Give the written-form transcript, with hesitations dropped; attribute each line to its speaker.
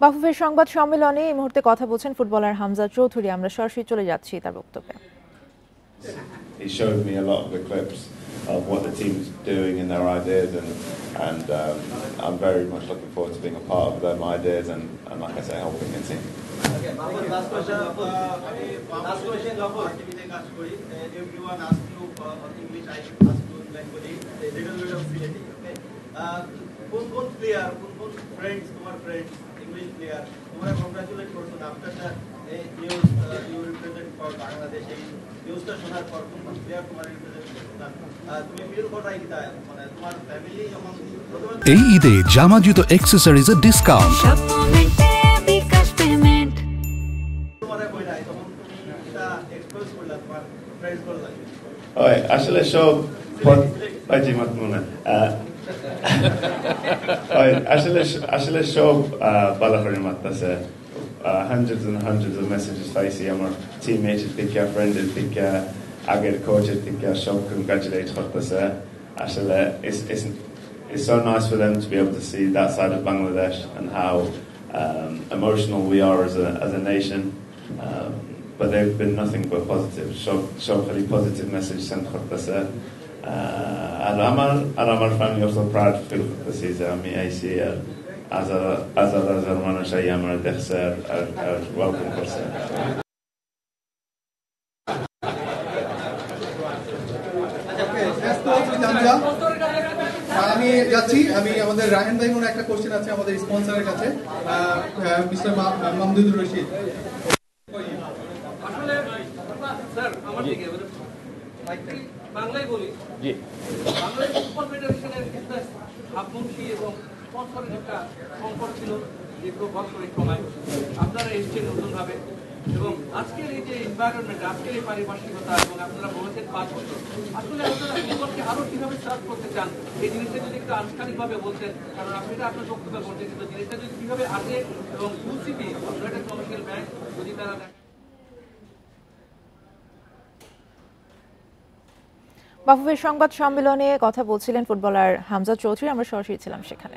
Speaker 1: বাফুফের সংবাদ সম্মেলনে এই মুহূর্তে কথা বলছেন ফুটবলার হামজা চৌধুরী। আমরা সরাসরি চলে যাচ্ছি তার বক্তব্যে।
Speaker 2: He showed me a lot of the clips of what the team's doing and their ideas, and I'm very much looking forward to being a part of them ideas and like I say, helping the team.
Speaker 3: Okay, last question. Last question. Everyone asked you on English. I should ask you in Bengali. A little bit of Sileti. Okay. কোন player, কোন friends, তোমার friends, English player, তোমরা congratulate করছো after the news you represent for Bangladesh. এই নিউজটা শোনার পর কোন player তোমার represent করছো? তুমি ফিল করাই কিতা মানে তোমার ফ্যামিলি যখন
Speaker 4: এই ঈদে জামা জুতো অ্যাকসেসরিজের ডিসকাউন্ট
Speaker 3: বিকাশ পেমেন্ট তোমার কইরাই তখন তুমি এটা এক্সপোজ করলা তোমার ফ্রেন্ডস করলা
Speaker 2: ওই আসলে সব পাজি মাতমুনা ওই আসলে সব ভালো করে মাততাছে hundreds and hundreds of messages পাইছি আমার teammates থেকে friends থেকে আগের কোচের থেকে সব congratulate করতেছে আসলে it's so nice for them to be able to see that side of Bangladesh and how emotional we are as a nation, but they've been nothing but positive. So really positive message sent করতেছে আর আমার family also proud to feel করতেছি যে আমি আইসি আর হাজার মানুষ I আমার দেখছে আর welcome করছে।
Speaker 5: আমি যাচ্ছি আমাদের রায়হান ভাই মনে একটা কোশ্চেন আছে আমাদের স্পন্সরের কাছে মিস্টার মামদুদুর রশিদ।
Speaker 6: আসলে স্যার আমার দিকে বাংলায় বলি জি বাংলাদেশ ফুটবল ফেডারেশনের একটা ভাবমূর্তি এবং স্পন্সরের একটা সংকট ছিল দীর্ঘ বছরের সময়। আপনারা এসেছেন নতুনভাবে এবং আজকের এই যে এনভায়রনমেন্ট, আজকের এই পারিপার্শ্বিকতা এবং আপনারা বলেছেন 5 বছর, আসলে আপনারা ফুটবলকে আরো কিভাবে সার্ভ করতে চান এই জিনিসটা যদি একটু আনুষ্ঠানিকভাবে বলতেন, কারণ আপনি এটা আপনার বক্তব্য বলছেন, কিন্তু জিনিসটা যদি কিভাবে আসে এবং ইউসিবি একটা কমার্শিয়াল ব্যাংক যদি তারা
Speaker 1: বাফুফের সংবাদ সম্মেলনে কথা বলছিলেন ফুটবলার হামজা চৌধুরী। আমরা সরাসরি ছিলাম সেখানে।